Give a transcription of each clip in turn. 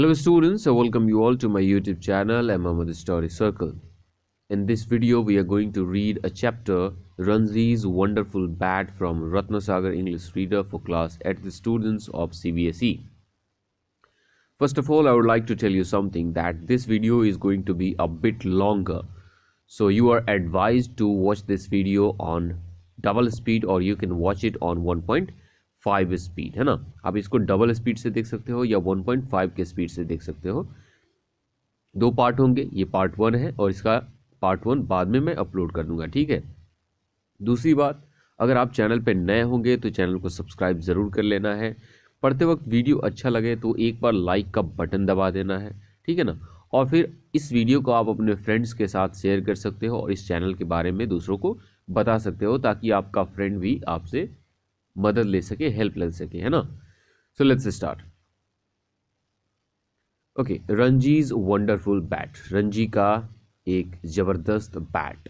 Hello students, I welcome you all to my YouTube channel and Mohammed Story Circle. In this video, we are going to read a chapter, Ranji's Wonderful Bat from Ratnasagar English Reader for class 8 the students of CBSE. First of all, I would like to tell you something that this video is going to be a bit longer. So you are advised to watch this video on double speed or you can watch it on 1.5 speed, है ना. आप इसको double speed से देख सकते हो या 1.5 के स्पीड से देख सकते हो. दो पार्ट होंगे, ये पार्ट 1 है और इसका पार्ट 1 बाद में मैं अपलोड कर दूंगा, ठीक है. दूसरी बात, अगर आप चैनल पे नए होंगे तो चैनल को सब्सक्राइब ज़रूर कर लेना है. पढ़ते वक्त वीडियो अच्छा लगे तो एक बार लाइक का बटन दबा देना है, ठीक है ना. और फिर इस वीडियो को आप अपने फ्रेंड्स के साथ शेयर कर सकते हो और इस चैनल के बारे में दूसरों को बता सकते हो ताकि आपका फ्रेंड भी आपसे मदद ले सके, हेल्प ले सके, है ना. So let's start. Okay, Ranji's wonderful bat. Ranji का एक ज़बरदस्त bat.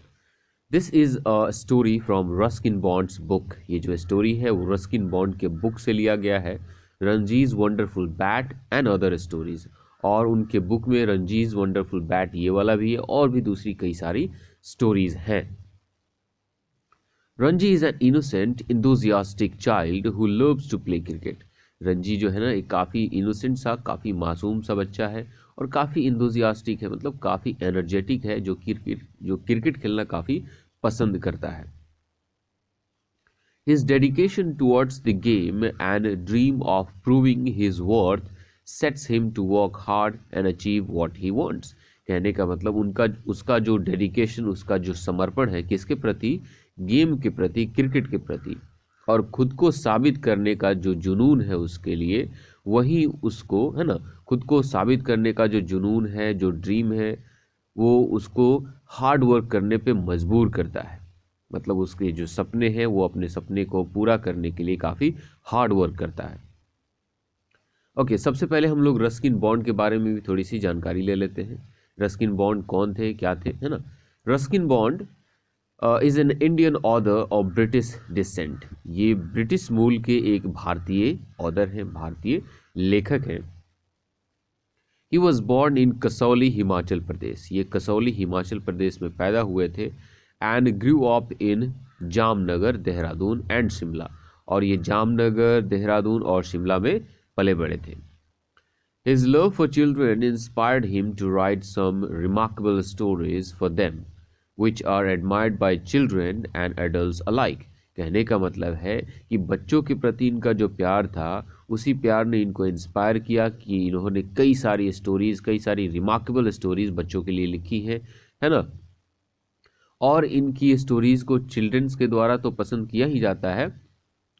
This is a story from Ruskin Bond's book. ये जो स्टोरी है वो रस्किन बॉन्ड के बुक से लिया गया है. Ranji's wonderful bat and other stories. और उनके बुक में रंजीज वंडरफुल बैट ये वाला भी है और भी दूसरी कई सारी स्टोरीज हैं. Ranji is an innocent enthusiastic child who loves to play cricket. Ranji जो है ना, एक काफ़ी इनोसेंट सा, काफ़ी मासूम सा बच्चा है और काफ़ी इंथुजियास्टिक है, मतलब काफ़ी एनर्जेटिक है, जो क्रिकेट खेलना काफ़ी पसंद करता है. His dedication towards the game and dream of proving his worth sets him to work hard and achieve what he wants. कहने का मतलब उसका जो डेडिकेशन, उसका जो समर्पण है किसके प्रति, गेम के प्रति, क्रिकेट के प्रति, और खुद को साबित करने का जो जुनून है उसके लिए, वही उसको, है ना, खुद को साबित करने का जो जुनून है, जो ड्रीम है, वो उसको हार्ड वर्क करने पे मजबूर करता है. मतलब उसके जो सपने हैं वो अपने सपने को पूरा करने के लिए काफ़ी हार्ड वर्क करता है. ओके, सबसे पहले हम लोग रस्किन बॉन्ड के बारे में भी थोड़ी सी जानकारी ले लेते हैं. रस्किन बॉन्ड कौन थे, क्या थे, है ना. Ruskin Bond is an Indian author of British descent. ये ब्रिटिश मूल के एक भारतीय ऑथर हैं, भारतीय लेखक हैं. He was born in Kasauli, Himachal Pradesh. ये कसौली हिमाचल प्रदेश में पैदा हुए थे. And grew up in Jamnagar, Dehradun and Shimla. और ये जामनगर, देहरादून और शिमला में पले बड़े थे. His love for children inspired him to write some remarkable stories for them, which are admired by children and adults alike. कहने का मतलब है कि बच्चों के प्रति इनका जो प्यार था, उसी प्यार ने इनको इंस्पायर किया कि इन्होंने कई सारी स्टोरीज़, कई सारी रिमार्केबल स्टोरीज़ बच्चों के लिए लिखी है ना. और इनकी स्टोरीज़ को चिल्ड्रंस के द्वारा तो पसंद किया ही जाता है,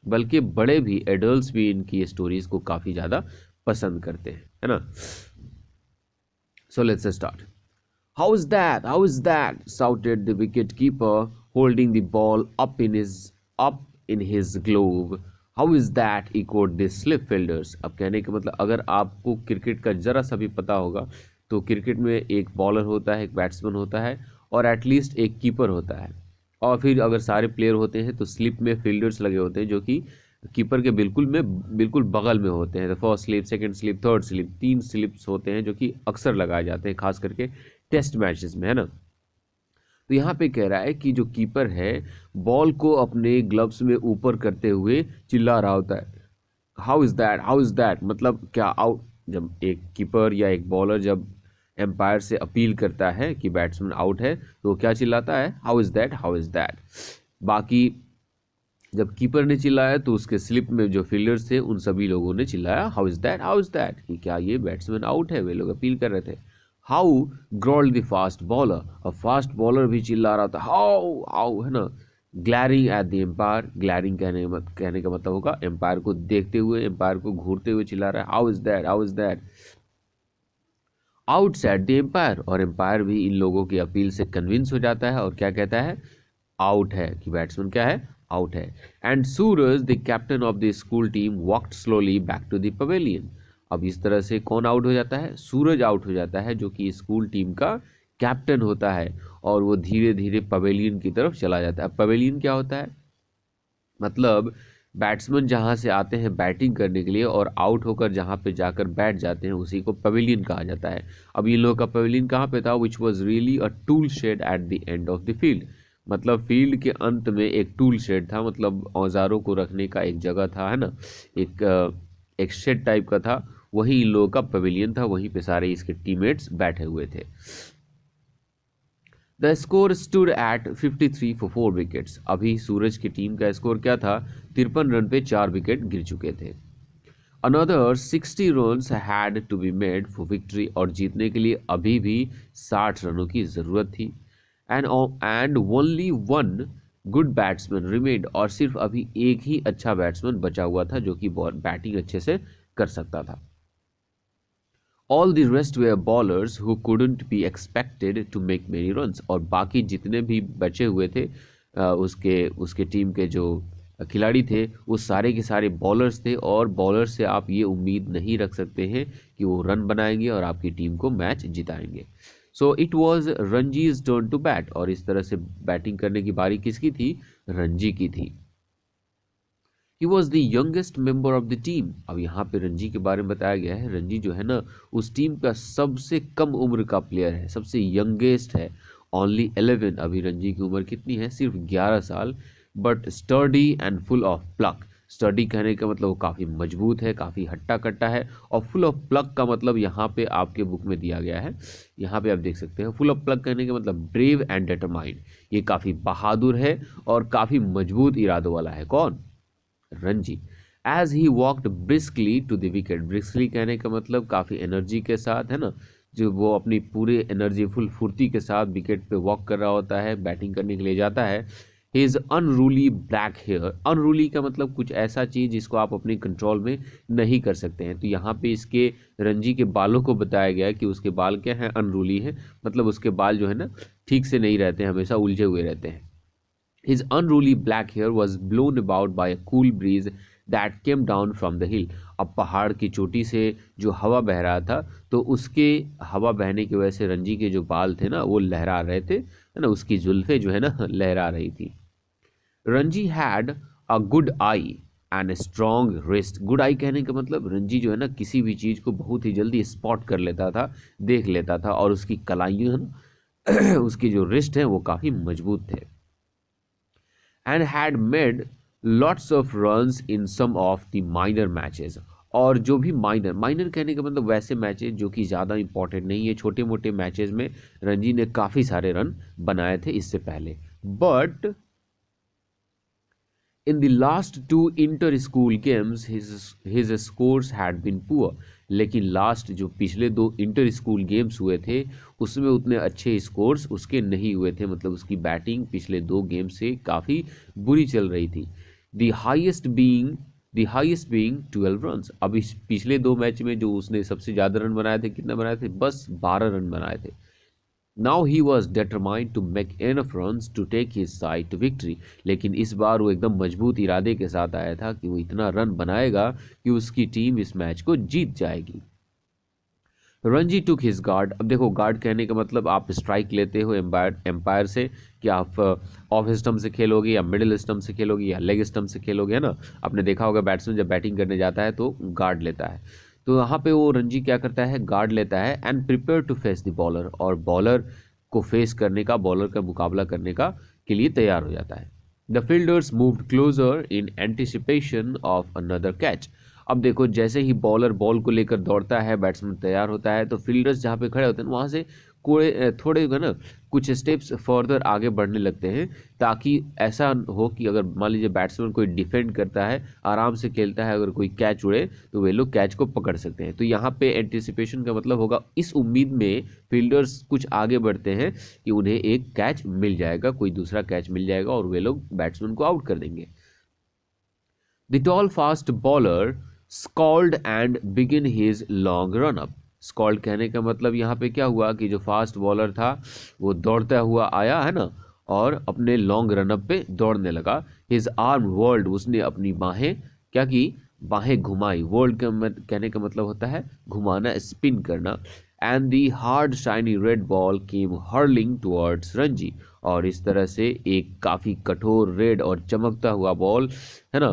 बल्कि बड़े भी, एडल्ट्स भी इनकी स्टोरीज़ को काफ़ी ज़्यादा पसंद करते हैं, है ना. So let's start. How is that shouted the wicket keeper holding the ball up in his glove. How is that, echoed the slip fielders. अब कहने का मतलब, अगर आपको क्रिकेट का ज़रा सा भी पता होगा तो क्रिकेट में एक बॉलर होता है, एक बैट्समैन होता है और एटलीस्ट एक कीपर होता है. और फिर अगर सारे प्लेयर होते हैं तो स्लिप में फील्डर्स लगे होते हैं जो कि कीपर के बिल्कुल बगल में होते हैं. First slip, second slip, third slip, 3 slips होते हैं जो कि अक्सर लगाए जाते हैं, खास करके टेस्ट मैचेस में, है ना. तो यहाँ पे कह रहा है कि जो कीपर है बॉल को अपने ग्लव्स में ऊपर करते हुए चिल्ला रहा होता है, हाउ इज़ दैट, मतलब क्या आउट. जब एक कीपर या एक बॉलर जब एम्पायर से अपील करता है कि बैट्समैन आउट है तो क्या चिल्लाता है, हाउ इज़ दैट. बाकी जब कीपर ने चिल्लाया तो उसके स्लिप में जो फील्डर्स थे उन सभी लोगों ने चिल्लाया हाउ इज़ दैट, कि क्या ये बैट्समैन आउट है. वे लोग अपील कर रहे थे. How growled the fast bowler. और फास्ट बॉलर भी चिल्ला रहा था हाउ, है ना. Glaring at the umpire. Glaring कहने का मतलब होगा एम्पायर को देखते हुए, एम्पायर को घूरते हुए चिल्ला रहा है how is that. Out said the umpire. और एम्पायर भी इन लोगों की अपील से कन्विंस हो जाता है और क्या कहता है, आउट है, कि बैट्समैन क्या है, आउट है. And Suraj the captain of the school team walked slowly back to the pavilion. अब इस तरह से कौन आउट हो जाता है, सूरज आउट हो जाता है जो कि स्कूल टीम का कैप्टन होता है और वो धीरे धीरे पवेलियन की तरफ चला जाता है. अब पवेलियन क्या होता है, मतलब बैट्समैन जहां से आते हैं बैटिंग करने के लिए और आउट होकर जहां पे जाकर बैठ जाते हैं उसी को पवेलियन कहा जाता है। अब इन लोगों का पवेलियन कहाँ पे था, which was really a tool shed at the end of the field. मतलब फील्ड के अंत में एक टूल शेड था, मतलब औजारों को रखने का एक जगह था, है ना, एक शेड टाइप का था, वही इन लोगों का पवेलियन था, वहीं पे सारे इसके टीममेट्स बैठे हुए थे। The score stood at 53 for 4 wickets. अभी सूरज की टीम का स्कोर क्या था, 53 रन पे 4 विकेट गिर चुके थे। Another 60 runs had to be made for victory, और जीतने के लिए अभी भी 60 रनों की ज़रूरत थी। And only one good batsman remade, और सिर्फ अभी एक ही अच्छा बैट्समैन बचा हुआ था जो कि बैटिंग अच्छे से कर सकता था। All the rest were bowlers who couldn't be expected to make many runs, और बाकी जितने भी बचे हुए थे उसके उसके टीम के जो खिलाड़ी थे वो सारे के सारे बॉलर्स थे, और बॉलर से आप ये उम्मीद नहीं रख सकते हैं कि वो रन बनाएंगे और आपकी टीम को मैच जिताएंगे। So it was Ranji's turn to bat, और इस तरह से बैटिंग करने की बारी किसकी थी, रणजी की थी। He was the youngest member of the team. अब यहाँ पे रणजी के बारे में बताया गया है, रणजी जो है ना उस टीम का सबसे कम उम्र का प्लेयर है, सबसे यंगेस्ट है, ओनली 11। अभी रणजी की उम्र कितनी है, सिर्फ 11 साल। But sturdy and full of pluck. Study कहने का मतलब वो काफ़ी मजबूत है, काफ़ी हट्टा कट्टा है, और फुल ऑफ प्लक का मतलब यहाँ पे आपके बुक में दिया गया है, यहाँ पे आप देख सकते हैं। फुल ऑफ प्लक कहने का मतलब ब्रेव एंड डिटरमाइंड, ये काफ़ी बहादुर है और काफ़ी मजबूत इरादों वाला है। कौन, Ranji. As he walked briskly to the wicket, briskly कहने का मतलब काफ़ी एनर्जी के साथ, है ना, जो वो अपनी पूरे एनर्जी फुल फुर्ती के साथ विकेट पे वॉक कर रहा होता है, बैटिंग करने के लिए जाता है। His unruly black hair, unruly का मतलब कुछ ऐसा चीज़ जिसको आप अपने कंट्रोल में नहीं कर सकते हैं, तो यहाँ पे इसके रणजी के बालों को बताया गया है कि उसके बाल क्या हैं, अनरूली हैं, मतलब उसके बाल जो है ना ठीक से नहीं रहते हैं, हमेशा उलझे हुए रहते हैं। His unruly black hair was blown about by a cool breeze that came down from the hill. अब पहाड़ की चोटी से जो हवा बह रहा था, तो उसके हवा बहने की वजह से रणजी के जो बाल थे ना वो लहरा रहे थे, है ना, उसकी जुल्फे जो है ना लहरा रही थी। Ranji had a good I and a strong wrist. Good I कहने का मतलब रणजी जो है ना किसी भी चीज़ को बहुत ही जल्दी स्पॉट कर लेता था, देख लेता था, और उसकी कलाइयाँ है ना उसकी जो रिस्ट है वो काफ़ी मजबूत थे। And had made lots of runs in some of the minor matches, और जो भी माइनर, माइनर कहने का मतलब वैसे मैचेस जो कि ज़्यादा इंपॉर्टेंट नहीं है, छोटे मोटे मैचेस में रणजी ने काफ़ी सारे रन बनाए थे इससे पहले। But in the last two inter school games his scores had been poor, लेकिन लास्ट जो पिछले 2 इंटर स्कूल गेम्स हुए थे उसमें उतने अच्छे स्कोर्स उसके नहीं हुए थे, मतलब उसकी बैटिंग पिछले 2 गेम से काफ़ी बुरी चल रही थी। The highest being 12 runs. अब इस पिछले 2 मैच में जो उसने सबसे ज़्यादा रन बनाए थे, कितना बनाए थे, बस 12 रन बनाए थे। Now he was determined to make enough runs to take his side to victory, लेकिन इस बार वो एकदम मजबूत इरादे के साथ आया था कि वो इतना रन बनाएगा कि उसकी टीम इस मैच को जीत जाएगी। Ranji took his guard. अब देखो गार्ड कहने का मतलब आप स्ट्राइक लेते हो एम्पायर से, कि आप ऑफ स्टम्प से खेलोगे या मिडिल स्टम्प से खेलोगे या लेग स्टम्प से खेलोगे, है ना। आपने देखा होगा बैट्समैन जब बैटिंग करने जाता है तो गार्ड लेता है, तो यहाँ पे वो रणजी क्या करता है, गार्ड लेता है and prepare to face the bowler, और बॉलर को फेस करने का, बॉलर का मुकाबला करने का के लिए तैयार हो जाता है। The fielders moved closer in anticipation of another catch. अब देखो जैसे ही बॉलर बॉल को लेकर दौड़ता है, बैट्समैन तैयार होता है, तो फील्डर्स जहाँ पे खड़े होते हैं वहाँ से थोड़े ना कुछ स्टेप्स फर्दर आगे बढ़ने लगते हैं, ताकि ऐसा हो कि अगर मान लीजिए बैट्समैन कोई डिफेंड करता है, आराम से खेलता है, अगर कोई कैच उड़े तो वे लोग कैच को पकड़ सकते हैं। तो यहाँ पे एंटिसिपेशन का मतलब होगा इस उम्मीद में फील्डर्स कुछ आगे बढ़ते हैं कि उन्हें एक कैच मिल जाएगा, कोई दूसरा कैच मिल जाएगा और वे लोग बैट्समैन को आउट कर देंगे। The tall fast bowler scold and begin his long run up. Scold कहने का मतलब यहाँ पे क्या हुआ कि जो फास्ट बॉलर था वो दौड़ता हुआ आया, है ना, और अपने लॉन्ग रन अप पे दौड़ने लगा। हिज आर्म वर्ल्ड, उसने अपनी बाहें क्या की, बाहें घुमाई। वर्ल्ड कहने का मतलब होता है घुमाना, स्पिन करना। And the hard shiny red ball came hurling towards Ranji, और इस तरह से एक काफ़ी कठोर रेड और चमकता हुआ बॉल, है ना,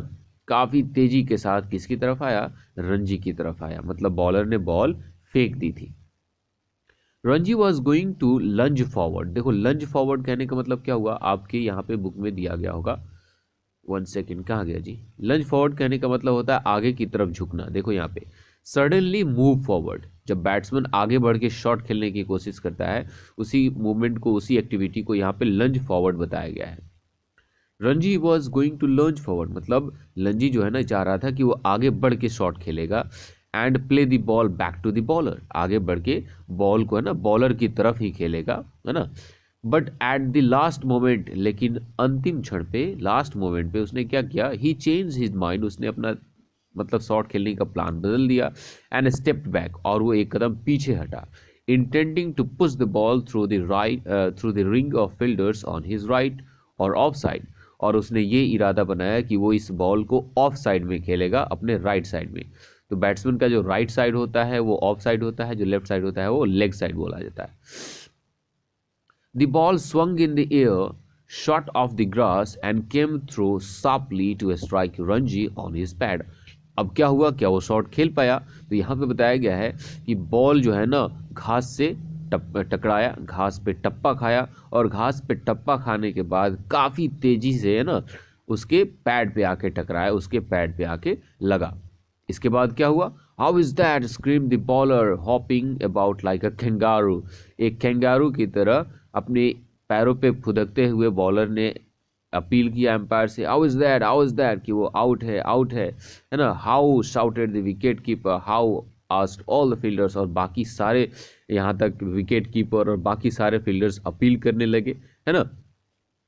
काफ़ी तेजी के साथ किसकी तरफ आया, रणजी की तरफ आया, मतलब बॉलर ने बॉल फेंक दी थी। Ranji was going to lunge forward. देखो लंज फॉरवर्ड कहने का मतलब क्या हुआ, आपके यहाँ पे बुक में दिया गया होगा, 1 सेकेंड, कहाँ गया जी। लंज फॉरवर्ड कहने का मतलब होता है आगे की तरफ झुकना। देखो यहाँ पे सडनली मूव फॉरवर्ड, जब बैट्समैन आगे बढ़ के शॉट खेलने की कोशिश करता है, उसी मूवमेंट को, उसी एक्टिविटी को यहाँ पे लंज फॉरवर्ड बताया गया है। Ranji was going to lunge forward, मतलब लंजी जो है ना चाह रहा था कि वो आगे बढ़ के शॉट खेलेगा and play the ball back to the bowler, आगे बढ़ के बॉल को है ना बॉलर की तरफ ही खेलेगा, है ना। But at the last moment, लेकिन अंतिम क्षण पे, लास्ट मोमेंट पे उसने क्या किया, ही चेंज हिज माइंड, उसने अपना मतलब शॉट खेलने का प्लान बदल दिया एंड स्टेप्ड बैक, और वो एक कदम पीछे हटा, intending to push the ball through the right, through the ring of fielders on his right और ऑफ साइड, और उसने ये इरादा बनाया कि वो इस बॉल को ऑफ साइड में खेलेगा, अपने राइट साइड में। तो बैट्समैन का जो राइट साइड होता है वो ऑफ साइड होता है, जो लेफ्ट साइड होता है वो लेग साइड बोला जाता है। The ball swung in the air, shot off the grass and came through sharply to strike Ranji on his pad. अब क्या हुआ, क्या वो शॉट खेल पाया? तो यहाँ पे बताया गया है कि बॉल जो है ना घास से टकराया, घास पे टप्पा खाया, और घास पे टप्पा खाने के बाद काफ़ी तेजी से है ना उसके पैड पे आके टकराया, उसके पैड पे आके लगा। इसके बाद क्या हुआ, how is that, scream the bowler hopping about like a kangaroo, एक कैंगारू की तरह अपने पैरों पे फुदकते हुए बॉलर ने अपील किया एम्पायर से, हाउ इज दैट, कि वो आउट है ना। How shouted the wicket keeper, how asked all the fielders, और बाकी सारे यहाँ तक विकेट कीपर और बाकी सारे फील्डर्स अपील करने लगे, है ना,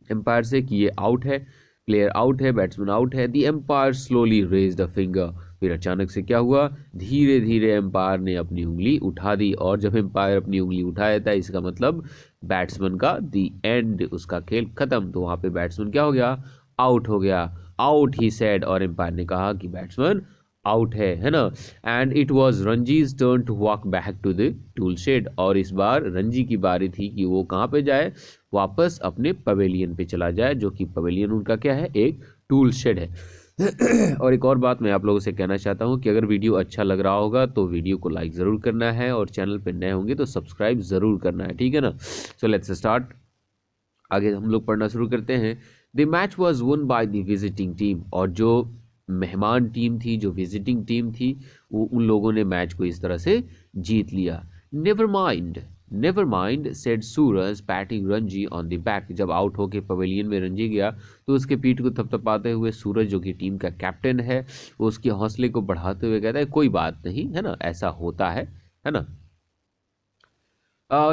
एम्पायर से कि ये आउट है, प्लेयर आउट है, बैट्समैन आउट है। The umpire slowly raised a finger, फिर अचानक से क्या हुआ, धीरे धीरे एम्पायर ने अपनी उंगली उठा दी, और जब एम्पायर अपनी उंगली उठाया था इसका मतलब बैट्समैन का दी एंड, उसका खेल खत्म। तो वहाँ पे बैट्समैन क्या हो गया, आउट हो गया, आउट ही सेड, और एम्पायर ने कहा कि बैट्समैन आउट है ना। And it was Ranji's turn to walk back to the tool shed, और इस बार रणजी की बारी थी कि वो कहाँ पे जाए, वापस अपने पवेलियन पे चला जाए, जो कि पवेलियन उनका क्या है, एक टूल शेड है। और एक और बात मैं आप लोगों से कहना चाहता हूँ कि अगर वीडियो अच्छा लग रहा होगा तो वीडियो को लाइक ज़रूर करना है, और चैनल पे नए होंगे तो सब्सक्राइब ज़रूर करना है, ठीक है ना। सो लेट्स स्टार्ट, आगे हम लोग पढ़ना शुरू करते हैं। The match was one by the visiting team, और जो मेहमान टीम थी, जो विजिटिंग टीम थी, वो उन लोगों ने मैच को इस तरह से जीत लिया। Never mind said Suraj patting Ranji on the back, जब आउट होके पवेलियन में रणजी गया तो उसके पीठ को थपथपाते हुए सूरज, जो कि टीम का कैप्टन है, वो उसके हौसले को बढ़ाते हुए कहता है कोई बात नहीं, है ना, ऐसा होता है ना।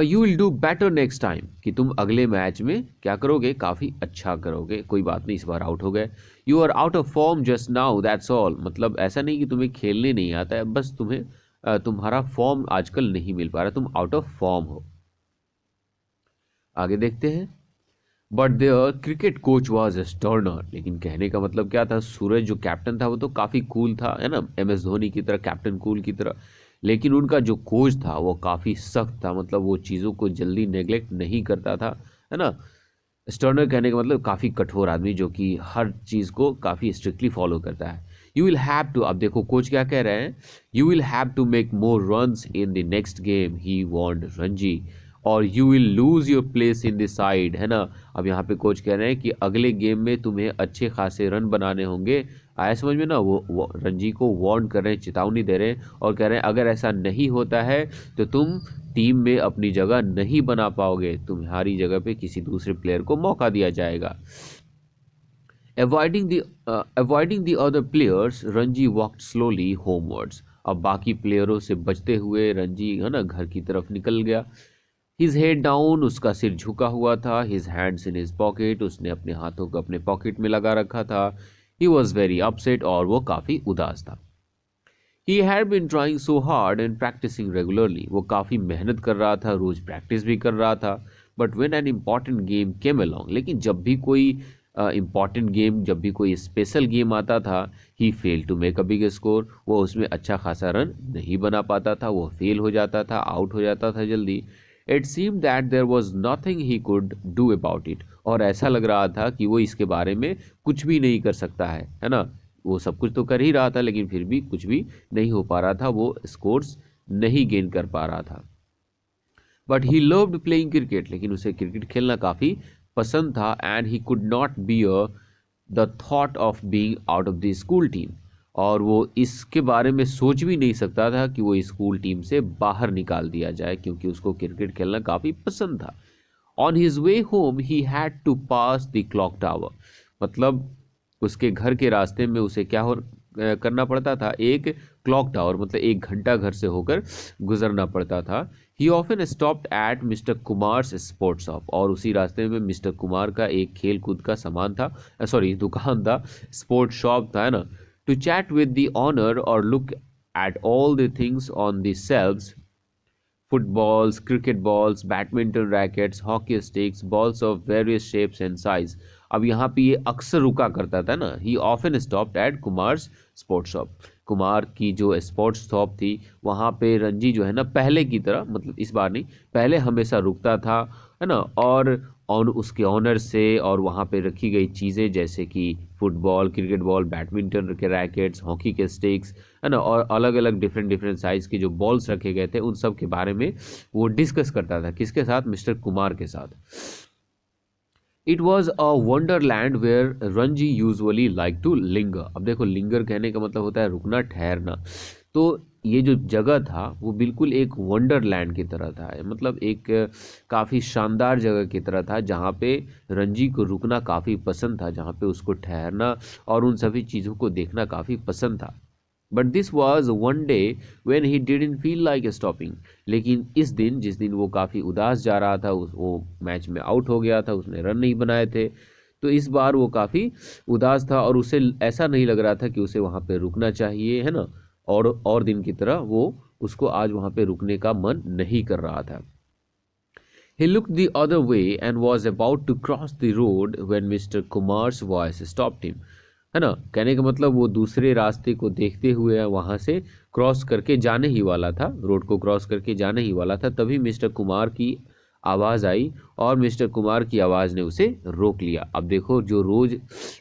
You will do better next time, कि तुम अगले मैच में क्या करोगे, काफ़ी अच्छा करोगे, कोई बात नहीं, इस बार आउट हो गए। You are out of form just now, that's all, मतलब ऐसा नहीं कि तुम्हें खेलने नहीं आता है, बस तुम्हें तुम्हारा फॉर्म आजकल नहीं मिल पा रहा, तुम आउट ऑफ फॉर्म हो। आगे देखते हैं। But their cricket coach was sterner, लेकिन कहने का मतलब क्या था, सूरज जो कैप्टन था वो तो काफ़ी कूल था, है ना, MS धोनी की तरह, कैप्टन कूल की तरह, लेकिन उनका जो कोच था वो काफ़ी सख्त था, मतलब वो चीज़ों को जल्दी नेग्लेक्ट नहीं करता था, है ना। स्टर्नर कहने का मतलब काफ़ी कठोर आदमी, जो कि हर चीज़ को काफ़ी स्ट्रिक्टली फॉलो करता है। यू विल हैव टू, अब देखो कोच क्या कह रहे हैं, you will have to make more runs in the next game, he warned Ranji, और you will lose your place in the side, है ना। अब यहाँ पे कोच कह रहे हैं कि अगले गेम में तुम्हें अच्छे खासे रन बनाने होंगे, आया समझ में ना, वो रणजी को वार्न कर रहे हैं, चेतावनी दे रहे हैं, और कह रहे हैं अगर ऐसा नहीं होता है तो तुम टीम में अपनी जगह नहीं बना पाओगे, तुम्हारी जगह पे किसी दूसरे प्लेयर को मौका दिया जाएगा। Avoiding the other players, Ranji walked slowly homewards, अब बाकी प्लेयरों से बचते हुए रणजी है ना घर की तरफ निकल गया। हिज हेड डाउन, उसका सिर झुका हुआ था, his hands in his pocket, उसने अपने हाथों को अपने पॉकेट में लगा रखा था। ही वॉज वेरी अपसेट, और वो काफ़ी उदास था। He had been trying so hard and practising regularly, वो काफ़ी मेहनत कर रहा था, रोज़ प्रैक्टिस भी कर रहा था। But when an important game came along, लेकिन जब भी कोई इम्पॉर्टेंट गेम, जब भी कोई स्पेशल गेम आता था, he fail to make a big score, वो उसमें अच्छा खासा रन नहीं बना पाता था, वो फेल हो जाता था, आउट हो जाता था जल्दी। It seem that there was nothing he could do about it, और ऐसा लग रहा था कि वो इसके बारे में कुछ भी नहीं कर सकता है ना। वो सब कुछ तो कर ही रहा था लेकिन फिर भी कुछ भी नहीं हो पा रहा था, वो स्कोर्स नहीं गेन कर पा रहा था। But he loved playing cricket, लेकिन उसे क्रिकेट खेलना काफ़ी पसंद था। And he could not bear the thought of being out of the school team, और वो इसके बारे में सोच भी नहीं सकता था कि वो स्कूल टीम से बाहर निकाल दिया जाए, क्योंकि उसको क्रिकेट खेलना काफ़ी पसंद था। On his way home he had to pass the clock tower, मतलब उसके घर के रास्ते में उसे क्या करना पड़ता था, एक क्लॉक टावर मतलब एक घंटा घर से होकर गुजरना पड़ता था। ही often stopped at mister Kumars sports shop, और उसी रास्ते में मिस्टर कुमार का एक खेल कूद का सामान था, सॉरी दुकान था, स्पोर्ट्स शॉप था, है ना, to chat with the owner और look at all the things on the shelves, footballs, cricket balls, badminton rackets, hockey sticks, balls of various shapes and size. अब यहाँ पे ये अक्सर रुका करता था ना, ही often stopped at Kumars sports shop, Kumar की जो स्पोर्ट्स शॉप थी वहाँ पे रंजी जो है ना पहले की तरह, मतलब इस बार नहीं, पहले हमेशा रुकता था, है ना, और उसके ऑनर से और वहाँ पे रखी गई चीज़ें जैसे कि फुटबॉल, क्रिकेट बॉल, बैडमिंटन के रैकेट्स, हॉकी के स्टिक्स, है ना, और अलग अलग डिफरेंट डिफरेंट साइज़ के जो बॉल्स रखे गए थे उन सब के बारे में वो डिस्कस करता था। किसके साथ? मिस्टर कुमार के साथ। It was a wonderland where Ranji usually like to linger. अब देखो, लिंगर कहने का मतलब होता है रुकना, ठहरना। तो ये जो जगह था वो बिल्कुल एक वंडरलैंड की तरह था, मतलब एक काफ़ी शानदार जगह की तरह था जहाँ पे रंजी को रुकना काफ़ी पसंद था, जहाँ पे उसको ठहरना और उन सभी चीज़ों को देखना काफ़ी पसंद था। But this was one day when he didn't feel like stopping. लेकिन इस दिन, जिस दिन वो काफ़ी उदास जा रहा था, वो मैच में आउट हो गया था, उसने रन नहीं बनाए थे, तो इस बार वो काफ़ी उदास था और उसे ऐसा नहीं लग रहा था कि उसे वहाँ पे रुकना चाहिए, है ना, और दिन की तरह वो उसको आज वहाँ पे रुकने का मन नहीं कर रहा था। He looked the other way and was about to cross the road when Mr. Kumar's voice stopped him. है ना, कहने का मतलब वो दूसरे रास्ते को देखते हुए वहां से क्रॉस करके जाने ही वाला था, रोड को क्रॉस करके जाने ही वाला था, तभी मिस्टर कुमार की आवाज़ आई और मिस्टर कुमार की आवाज़ ने उसे रोक लिया। अब देखो, जो रोज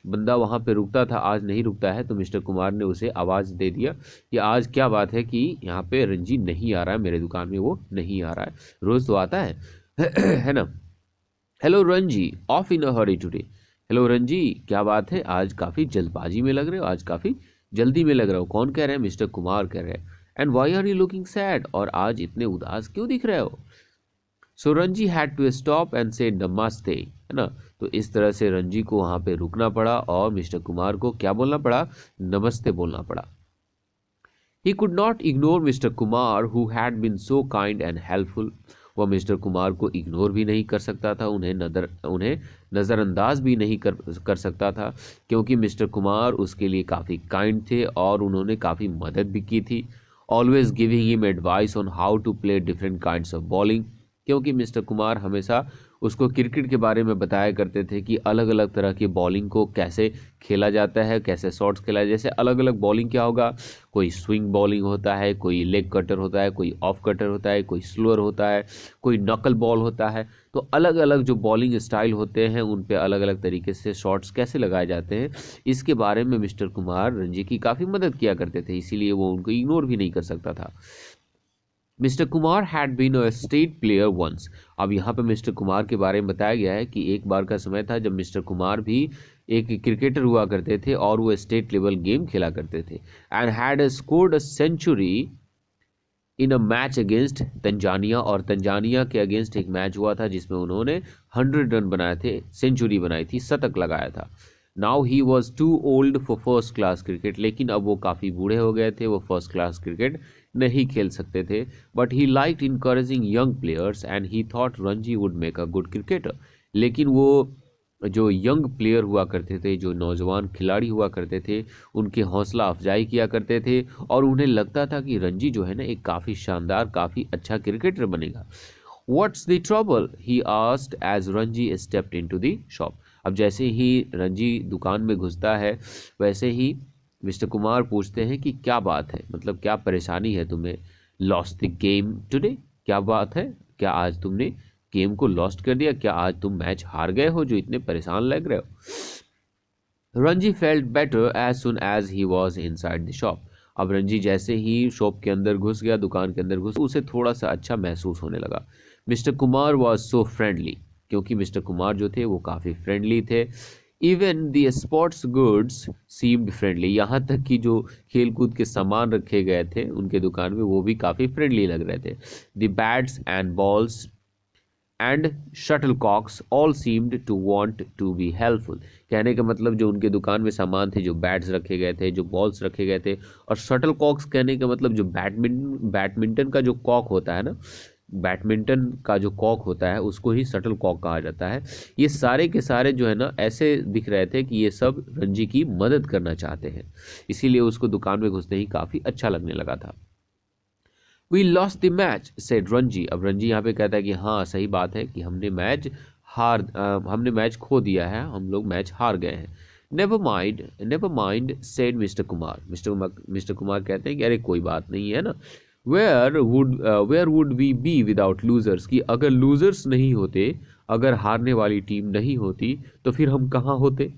बंदा वहां पे रुकता था आज नहीं रुकता है, तो मिस्टर कुमार ने उसे आवाज़ दे दिया कि आज क्या बात है कि यहाँ पे रंजी नहीं आ रहा है, मेरे दुकान में वो नहीं आ रहा है, रोज़ तो आता है है ना। Hello Ranji, of in a Hari today. Hello Ranji, क्या बात है, आज काफ़ी जल्दबाजी में लग रहे हो, आज काफ़ी जल्दी में लग रहे हो। कौन कह रहे हैं? मिस्टर कुमार कह रहे हैं। And why are you looking sad, और आज इतने उदास क्यों दिख रहे हो? So Ranji had to stop and say namaste, है ना, तो इस तरह से रंजी को वहाँ पे रुकना पड़ा और मिस्टर कुमार को क्या बोलना पड़ा? नमस्ते बोलना पड़ा। He could not ignore Mr. Kumar who had been so kind and helpful. वह मिस्टर कुमार को इग्नोर भी नहीं कर सकता था, उन्हें नज़रअंदाज भी नहीं कर सकता था, क्योंकि मिस्टर कुमार उसके लिए काफ़ी काइंड थे और उन्होंने काफ़ी मदद भी की थी। Always giving him advice on how to play different kinds of bowling, क्योंकि मिस्टर कुमार हमेशा उसको क्रिकेट के बारे में बताया करते थे कि अलग अलग तरह की बॉलिंग को कैसे खेला जाता है, कैसे शॉट्स खेला है। जैसे अलग अलग बॉलिंग क्या होगा, कोई स्विंग बॉलिंग होता है, कोई लेग कटर होता है, कोई ऑफ कटर होता है, कोई स्लोअर होता है, कोई नकल बॉल होता है। तो अलग अलग जो बॉलिंग स्टाइल होते हैं उन पे अलग अलग तरीके से शॉट्स कैसे लगाए जाते हैं, इसके बारे में मिस्टर कुमार रणजी की काफ़ी मदद किया करते थे, इसीलिए वो उनको इग्नोर भी नहीं कर सकता था। Mister Kumar had been a state player once. अब यहाँ पे मिस्टर कुमार के बारे में बताया गया है कि एक बार का समय था जब मिस्टर कुमार भी एक क्रिकेटर हुआ करते थे और वो स्टेट लेवल गेम खेला करते थे। And had scored a century in a match against Tanzania, और तंजानिया के अगेंस्ट एक मैच हुआ था जिसमें उन्होंने 100 रन बनाए थे, सेंचुरी बनाई थी, शतक लगाया था। Now he was too old for first class cricket, लेकिन अब वो काफ़ी बूढ़े हो गए थे, वो फर्स्ट क्लास क्रिकेट नहीं खेल सकते थे। But he liked encouraging young players and he thought Ranji would make a good cricketer. लेकिन वो जो यंग प्लेयर हुआ करते थे, जो नौजवान खिलाड़ी हुआ करते थे, उनकी हौसला अफजाई किया करते थे और उन्हें लगता था कि रणजी जो है ना एक काफ़ी शानदार, काफ़ी अच्छा क्रिकेटर बनेगा। What's the trouble, he asked as Ranji stepped into the shop. अब जैसे ही रणजी दुकान में घुसता है वैसे ही मिस्टर कुमार पूछते हैं कि क्या बात है, मतलब क्या परेशानी है तुम्हें? लॉस्ट द गेम टुडे, क्या बात है, क्या आज तुमने गेम को लॉस्ट कर दिया, क्या आज तुम मैच हार गए हो जो इतने परेशान लग रहे हो? Ranji felt better as soon as he was inside the shop. अब रंजी जैसे ही शॉप के अंदर घुस गया, दुकान के अंदर घुस, उसे थोड़ा सा अच्छा महसूस होने लगा। Mister Kumar was so friendly, क्योंकि मिस्टर कुमार जो थे वो काफ़ी फ्रेंडली थे। Even the sports goods seemed friendly, यहाँ तक कि जो खेल कूद के सामान रखे गए थे उनके दुकान में वो भी काफ़ी फ्रेंडली लग रहे थे। The bats and balls and shuttlecocks all seemed to want to be helpful. कहने का मतलब जो उनके दुकान में सामान थे, जो बैट्स रखे गए थे, जो बॉल्स रखे गए थे, और शटलकॉक्स कहने का मतलब जो बैडमिंटन का जो कॉक होता है ना, बैडमिंटन का जो कॉक होता है उसको ही शटल कॉक कहा जाता है। ये सारे के सारे जो है ना ऐसे दिख रहे थे कि ये सब रंजी की मदद करना चाहते हैं, इसीलिए उसको दुकान में घुसते ही काफ़ी अच्छा लगने लगा था। We lost the match said Ranji. अब रंजी यहाँ पे कहता है कि हाँ सही बात है कि हमने मैच खो दिया है, हम लोग मैच हार गए हैं। Never mind said mister Kumar. Mister Kumar कहते हैं कि अरे कोई बात नहीं है ना। Where would we be without losers, कि अगर लूजर्स नहीं होते, अगर हारने वाली टीम नहीं होती तो फिर हम कहाँ होते।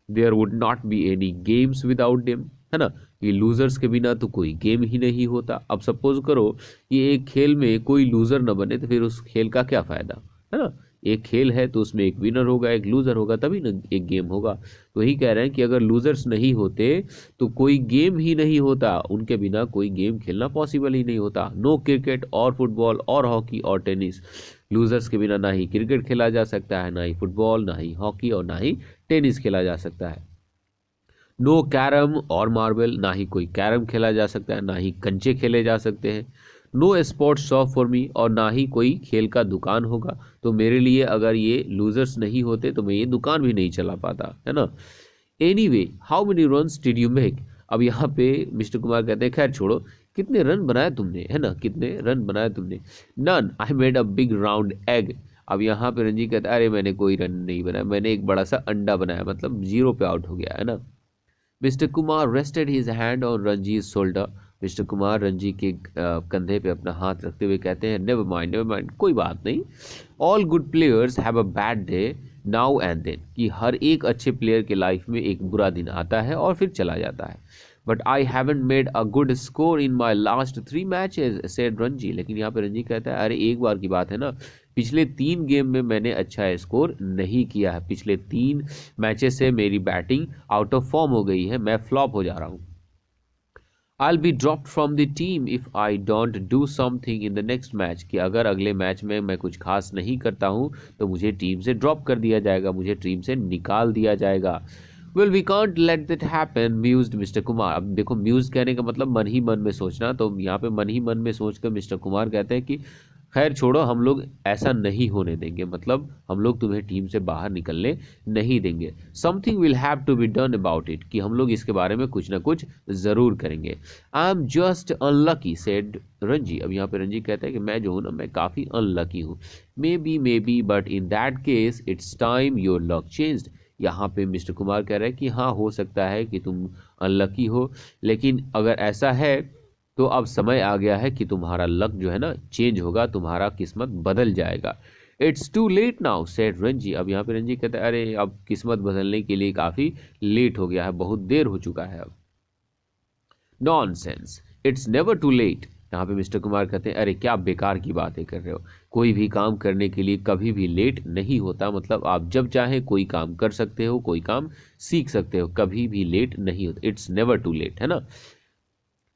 There would not be any games without them, है ना, ये लूजर्स के बिना तो कोई गेम ही नहीं होता। अब सपोज करो कि एक खेल में कोई लूजर न बने तो फिर उस खेल का क्या फ़ायदा, है ना। एक खेल है तो उसमें एक विनर होगा, एक लूजर होगा, तभी ना एक गेम होगा। तो यही कह रहे हैं कि अगर लूजर्स नहीं होते तो कोई गेम ही नहीं होता, उनके बिना कोई गेम खेलना पॉसिबल ही नहीं होता। नो क्रिकेट और फुटबॉल और हॉकी और टेनिस, लूजर्स के बिना ना ही क्रिकेट खेला जा सकता है, ना ही फुटबॉल, ना ही हॉकी और ना ही टेनिस खेला जा सकता है। नो कैरम और मार्बल, ना ही कोई कैरम खेला जा सकता है, ना ही कंचे खेले जा सकते हैं। No sports shop for me, और ना ही कोई खेल का दुकान होगा। तो मेरे लिए अगर ये लूजर्स नहीं होते तो मैं ये दुकान भी नहीं चला पाता, है ना। Anyway how many runs did you make. अब यहाँ पे मिस्टर कुमार कहते हैं खैर छोड़ो, कितने रन बनाए तुमने, है ना, कितने रन बनाए तुमने। None, I made a big round egg. अब यहाँ पे रंजी कहता है अरे मैंने कोई रन नहीं बनाया, मैंने एक बड़ा सा अंडा बनाया, मतलब 0 पे आउट हो गया, है ना। Mister Kumar rested his hand on Ranji's shoulder. Mister Kumar Ranji के कंधे पे अपना हाथ रखते हुए कहते हैं नेवर माइंड, कोई बात नहीं। All good players have a bad day now and then, कि हर एक अच्छे प्लेयर के लाइफ में एक बुरा दिन आता है और फिर चला जाता है। But I haven't made a good score in my last 3 matches said Ranji. लेकिन यहाँ पे रंजी कहता है अरे एक बार की बात है ना, पिछले 3 गेम में मैंने अच्छा स्कोर नहीं किया है, पिछले 3 मैचेस से मेरी बैटिंग आउट ऑफ फॉर्म हो गई है, मैं फ्लॉप हो जा रहा हूँ। I be dropped from the team if I don't do something in the next match, कि अगर अगले मैच में मैं कुछ खास नहीं करता हूँ तो मुझे टीम से ड्रॉप कर दिया जाएगा, मुझे टीम से निकाल दिया जाएगा। Well we can't let that happen mused Mister Kumar. अब देखो म्यूज कहने का मतलब मन ही मन में सोचना, तो यहाँ पे मन ही मन में सोचकर मिस्टर कुमार कहते हैं कि खैर छोड़ो, हम लोग ऐसा नहीं होने देंगे, मतलब हम लोग तुम्हें टीम से बाहर निकलने नहीं देंगे। Something will have to be done about it, कि हम लोग इसके बारे में कुछ ना कुछ ज़रूर करेंगे। I am just unlucky said Ranji. अब यहाँ पे रंजी कहता है कि मैं जो हूँ ना, मैं काफ़ी अनलकी हूँ। May be but in that case it's time your luck changed. यहाँ पे मिस्टर कुमार कह रहे हैं कि हाँ हो सकता है कि तुम अनलकी हो, लेकिन अगर ऐसा है तो अब समय आ गया है कि तुम्हारा लक जो है ना चेंज होगा, तुम्हारा किस्मत बदल जाएगा। It's too late now said Ranji. अब यहाँ पे रंजी कहते हैं अरे अब किस्मत बदलने के लिए काफ़ी लेट हो गया है, बहुत देर हो चुका है अब। Nonsense, it's never too late. यहाँ पे मिस्टर कुमार कहते हैं अरे क्या बेकार की बातें कर रहे हो, कोई भी काम करने के लिए कभी भी लेट नहीं होता, मतलब आप जब चाहें कोई काम कर सकते हो, कोई काम सीख सकते हो, कभी भी लेट नहीं होता। इट्स नेवर टू लेट, है ना।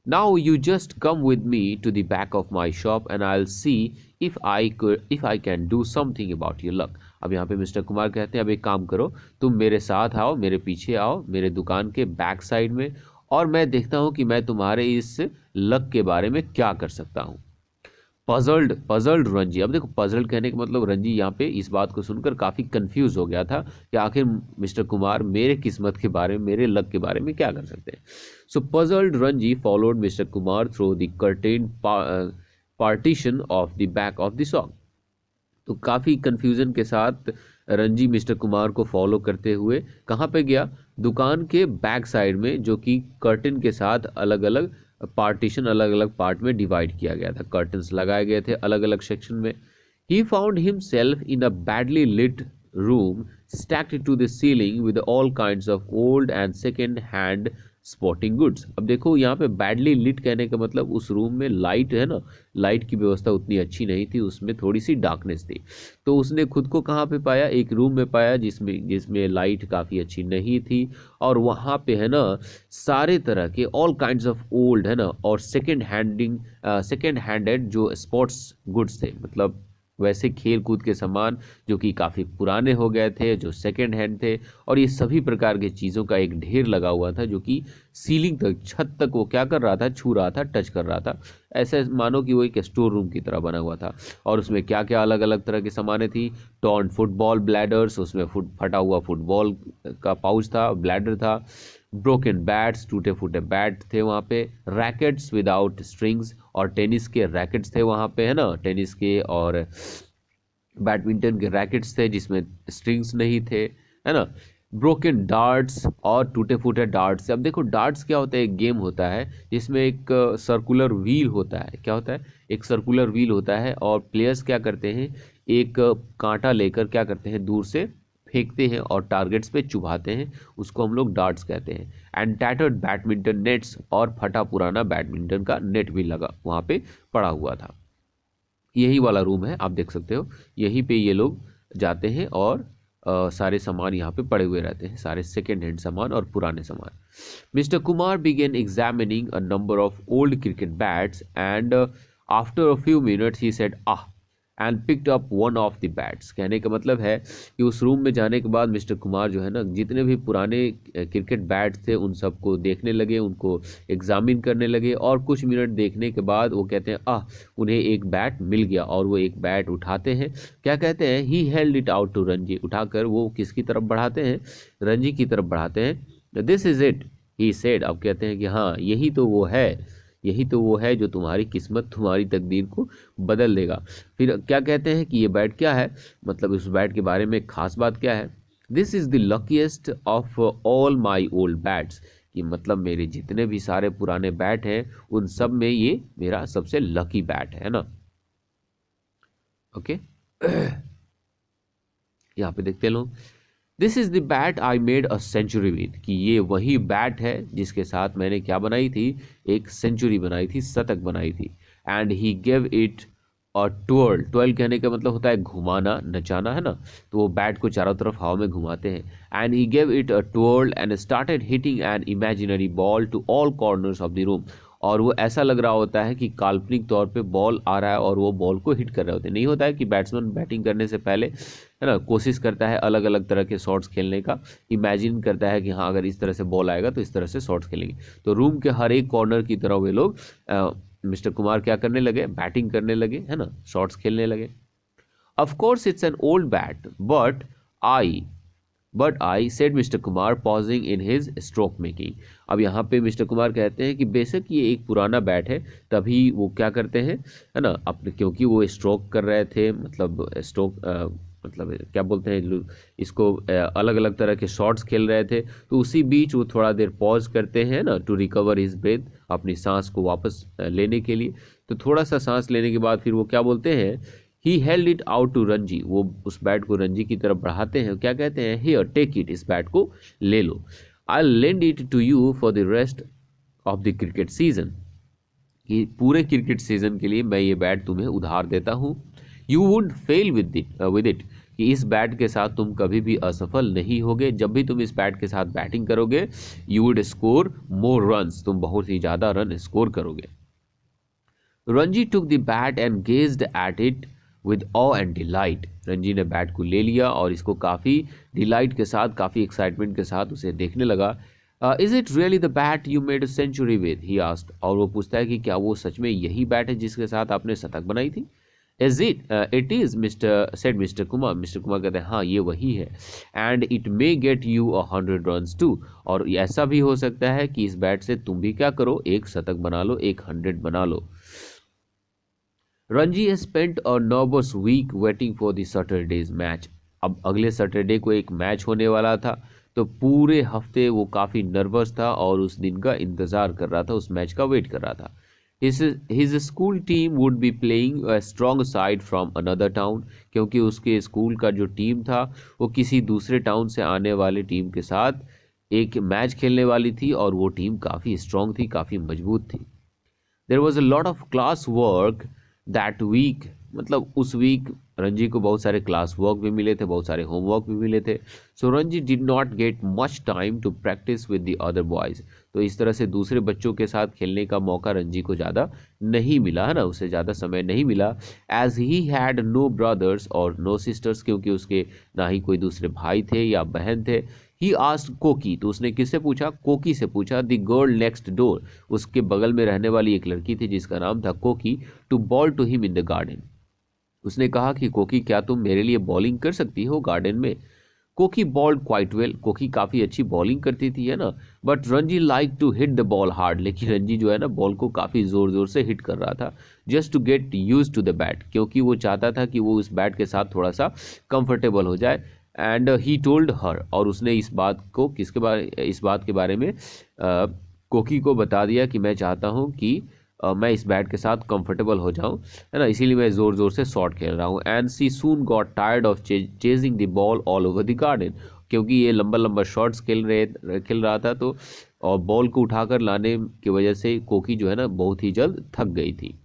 Now you just come with me to the back of my shop and I will see if I can do something about your luck. अब यहाँ पे मिस्टर कुमार कहते हैं अब एक काम करो, तुम मेरे साथ आओ, मेरे पीछे आओ, मेरे दुकान के बैक साइड में, और मैं देखता हूँ कि मैं तुम्हारे इस लक के बारे में क्या कर सकता हूँ। पजल्ड रंजी। अब देखो पजल्ड कहने का मतलब रंजी यहाँ पे इस बात को सुनकर काफ़ी कंफ्यूज हो गया था कि आखिर मिस्टर कुमार मेरे किस्मत के बारे में, मेरे लक के बारे में क्या कर सकते हैं। So puzzled Ranji followed Mister Kumar through the curtain partition of the back of the shop. तो काफ़ी कन्फ्यूज़न के साथ रंजी मिस्टर कुमार को फॉलो करते हुए कहाँ पे गया, दुकान के बैक साइड में, जो कि कर्टन के साथ अलग अलग पार्टीशन, अलग अलग पार्ट में डिवाइड किया गया था, कर्टन्स लगाए गए थे अलग अलग सेक्शन में। He found himself in a badly lit room stacked to the ceiling with all kinds of old and second hand spotting goods. अब देखो यहाँ पे बैडली लिट कहने का मतलब उस रूम में लाइट है ना, लाइट की व्यवस्था उतनी अच्छी नहीं थी, उसमें थोड़ी सी डार्कनेस थी। तो उसने खुद को कहाँ पे पाया, एक रूम में पाया जिसमें जिसमें लाइट काफ़ी अच्छी नहीं थी, और वहाँ पे है ना सारे तरह के ऑल काइंड्स ऑफ ओल्ड है ना और सेकेंड हैंडेड जो स्पोर्ट्स गुड्स थे, मतलब वैसे खेल कूद के सामान जो कि काफ़ी पुराने हो गए थे, जो सेकेंड हैंड थे, और ये सभी प्रकार की चीज़ों का एक ढेर लगा हुआ था जो कि सीलिंग तक, छत तक वो क्या कर रहा था, छू रहा था, टच कर रहा था। ऐसे मानो कि वो एक स्टोर रूम की तरह बना हुआ था। और उसमें क्या क्या अलग अलग तरह की सामानें थी, टॉर्न फुटबॉल ब्लैडर्स, उसमें फटा हुआ फुटबॉल का पाउच था, ब्लैडर था, ब्रोकन बैट्स, टूटे फूटे बैट थे वहाँ पे, रैकेट्स विदाउट स्ट्रिंग्स, और टेनिस के रैकेट्स थे वहाँ पे है ना, टेनिस के और बैडमिंटन के रैकेट्स थे जिसमें स्ट्रिंग्स नहीं थे, है ना, ब्रोकन डार्ट्स और टूटे फूटे डार्ट्स। अब देखो डार्ट्स क्या होता है, एक गेम होता है जिसमें एक सर्कुलर व्हील होता है, क्या होता है, एक सर्कुलर व्हील होता है, और प्लेयर्स क्या करते हैं, एक कांटा लेकर क्या करते हैं, दूर से फेंकते हैं और टारगेट्स पे चुभाते हैं, उसको हम लोग डार्ट्स कहते हैं। एंड टैटर्ड बैडमिंटन नेट्स, और फटा पुराना बैडमिंटन का नेट भी लगा वहाँ पे पड़ा हुआ था। यही वाला रूम है, आप देख सकते हो, यहीं पे ये लोग जाते हैं और सारे सामान यहाँ पे पड़े हुए रहते हैं, सारे सेकेंड हैंड सामान और पुराने सामान। Mister Kumar began examining a number of old cricket bats and after a few minutes he said and picked up one of the bats. कहने का मतलब है कि उस रूम में जाने के बाद मिस्टर कुमार जो है ना, जितने भी पुराने क्रिकेट बैट थे उन सबको देखने लगे, उनको एग्जामिन करने लगे, और कुछ मिनट देखने के बाद वो कहते हैं उन्हें एक बैट मिल गया, और वो एक बैट उठाते हैं, क्या कहते हैं, he held it out to Ranji, उठाकर वो किसकी तरफ बढ़ाते हैं, रणजी की तरफ बढ़ाते हैं। This is it he said, अब कहते हैं कि हाँ यही तो वो है, यही तो वो है जो तुम्हारी किस्मत, तुम्हारी तकदीर को बदल देगा। फिर क्या कहते हैं कि ये बैट क्या है, मतलब उस बैट के बारे में खास बात क्या है, this is the luckiest of all my old bats, कि मतलब मेरे जितने भी सारे पुराने बैट हैं उन सब में ये मेरा सबसे लकी बैट है ना। ओके यहाँ पे देखते हैं लोग, this is the bat I made a century with, कि ये वही बैट है जिसके साथ मैंने क्या बनाई थी, एक सेंचुरी बनाई थी, शतक बनाई थी। एंड ही गिव इट और ट्वेल, ट्वेल कहने का मतलब होता है घुमाना, नचाना है ना, तो वो बैट को चारों तरफ हवा में घुमाते हैं। And he give it a twirl and started hitting an imaginary ball to all corners of the room, और वो ऐसा लग रहा होता है कि काल्पनिक तौर पे बॉल आ रहा है और वो बॉल को हिट कर रहे होते हैं। नहीं होता है कि बैट्समैन बैटिंग करने से पहले है ना कोशिश करता है अलग अलग तरह के शॉट्स खेलने का, इमेजिन करता है कि हाँ अगर इस तरह से बॉल आएगा तो इस तरह से शॉट्स खेलेंगे। तो रूम के हर एक कॉर्नर की तरह वे लोग मिस्टर कुमार क्या करने लगे, बैटिंग करने लगे है ना, शॉट्स खेलने लगे। Of course it's an old bat but I said mister Kumar pausing in his stroke making. अब यहाँ पे मिस्टर कुमार कहते हैं कि बेशक ये एक पुराना बैट है, तभी वो क्या करते हैं है ना, अपने क्योंकि वो स्ट्रोक कर रहे थे, मतलब स्ट्रोक मतलब क्या बोलते हैं इसको, अलग अलग तरह के शॉट्स खेल रहे थे, तो उसी बीच वो थोड़ा देर पॉज करते हैं ना, टू रिकवर हिज ब्रेथ, अपनी सांस को वापस लेने के लिए। तो थोड़ा सा सांस लेने के बाद फिर वो क्या बोलते हैं, he held it out to Ranji, वो उस बैट को रणजी की तरफ बढ़ाते हैं, क्या कहते हैं, हियर टेक इट, इस बैट को ले लो, I lend it to you for the rest of the cricket season, कि पूरे क्रिकेट सीजन के लिए मैं ये बैट तुम्हें उधार देता हूँ। You would fail with it, कि इस बैट के साथ तुम कभी भी असफल नहीं होगे, जब भी तुम इस बैट के साथ बैटिंग करोगे you would score more runs, तुम बहुत ही ज़्यादा रन स्कोर करोगे। Ranji took the bat and gazed at it with of and delight, Ranji ने बैट को ले लिया और इसको काफ़ी डिलाइट के साथ, काफ़ी एक्साइटमेंट के साथ उसे देखने लगा। Is it really the bat you made century with, he asked, और वो पूछता है कि क्या वो सच में यही बैट है जिसके साथ आपने शतक बनाई थी। Is it is mister said mister Kumar, mister Kumar कहते हैं हाँ ये वही है। And it may get you 100 runs too, और ऐसा भी हो सकता है कि इस बैट से तुम भी क्या करो, एक शतक बना लो, एक 100 बना लो। Ranji spent a nervous week waiting for the Saturday's match, अब अगले सैटरडे को एक मैच होने वाला था, तो पूरे हफ्ते वो काफ़ी नर्वस था और उस दिन का इंतज़ार कर रहा था, उस मैच का वेट कर रहा था। His school team would be playing a strong side from another town, क्योंकि उसके स्कूल का जो टीम था वो किसी दूसरे टाउन से आने वाले टीम के साथ एक मैच खेलने वाली थी और वो टीम काफ़ी स्ट्रांग थी, काफ़ी मजबूत थी। There was a lot of class work that week, मतलब उस वीक रंजी को बहुत सारे क्लास वर्क भी मिले थे, बहुत सारे होमवर्क भी मिले थे। So Ranji did not get much time to practise with the other boys, तो इस तरह से दूसरे बच्चों के साथ खेलने का मौका रंजी को ज़्यादा नहीं मिला, है ना, उसे ज़्यादा समय नहीं मिला। As he had no brothers और नो सिस्टर्स, क्योंकि उसके ना ही कोई दूसरे भाई थे या बहन थे। ही आस्क्ड कोकी, तो उसने किससे पूछा? कोकी से पूछा। द गर्ल नेक्स्ट डोर, उसके बगल में रहने वाली एक लड़की थी जिसका नाम था कोकी, to bowl to him in the garden. उसने कहा कि कोकी क्या तुम मेरे लिए बॉलिंग कर सकती हो गार्डन में? कोकी बॉल्ड क्वाइट वेल, कोकी काफ़ी अच्छी बॉलिंग करती थी, है ना। But Ranji like to hit the ball hard, लेकिन रंजी जो है ना बॉल को काफ़ी ज़ोर ज़ोर से हिट कर रहा था। Just to get used to the bat, क्योंकि वो चाहता था कि वो उस बैट के साथ थोड़ा सा कंफर्टेबल हो जाए। एंड ही टोल्ड हर, और उसने इस बात को इस बात के बारे में कोकी को बता दिया कि मैं चाहता हूँ कि मैं इस बैट के साथ कंफर्टेबल हो जाऊं, है ना, इसीलिए मैं ज़ोर ज़ोर से शॉट खेल रहा हूँ। And she soon got tired of chasing the ball all over the garden, क्योंकि ये लंबा लंबा शॉट्स खेल रहा था, तो और बॉल को उठाकर लाने की वजह से कोकी जो है ना बहुत ही जल्द थक गई थी।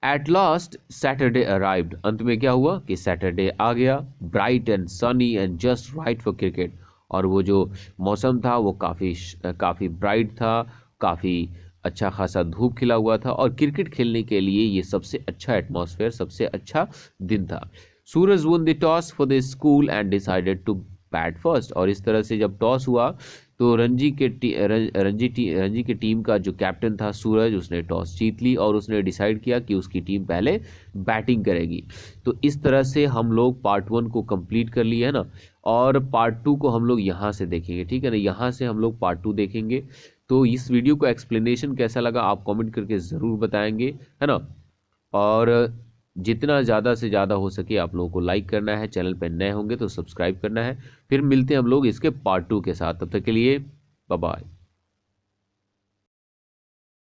एट लास्ट सैटरडे अराइव्ड, अंत में क्या हुआ कि सैटरडे आ गया, bright and Sunny and just right for cricket. और वो जो मौसम था वो काफ़ी ब्राइट था, काफ़ी अच्छा खासा धूप खिला हुआ था, और क्रिकेट खेलने के लिए ये सबसे अच्छा एटमॉस्फेयर, सबसे अच्छा दिन था। Suraj won the toss for the school and decided to bat first, और इस तरह से जब टॉस हुआ तो रणजी की टीम का जो कैप्टन था सूरज, उसने टॉस जीत ली और उसने डिसाइड किया कि उसकी टीम पहले बैटिंग करेगी। तो इस तरह से हम लोग पार्ट 1 को कंप्लीट कर लिए, है ना, और पार्ट 2 को हम लोग यहाँ से देखेंगे, ठीक है ना, यहाँ से हम लोग पार्ट 2 देखेंगे। तो इस वीडियो को एक्सप्लेनेशन कैसा लगा आप कमेंट करके ज़रूर बताएंगे, है ना। और जितना ज़्यादा से ज़्यादा हो सके आप लोगों को लाइक करना है, चैनल पर नए होंगे तो सब्सक्राइब करना है। फिर मिलते हैं हम लोग इसके पार्ट 2 के साथ, तब तक के लिए बाय बाय।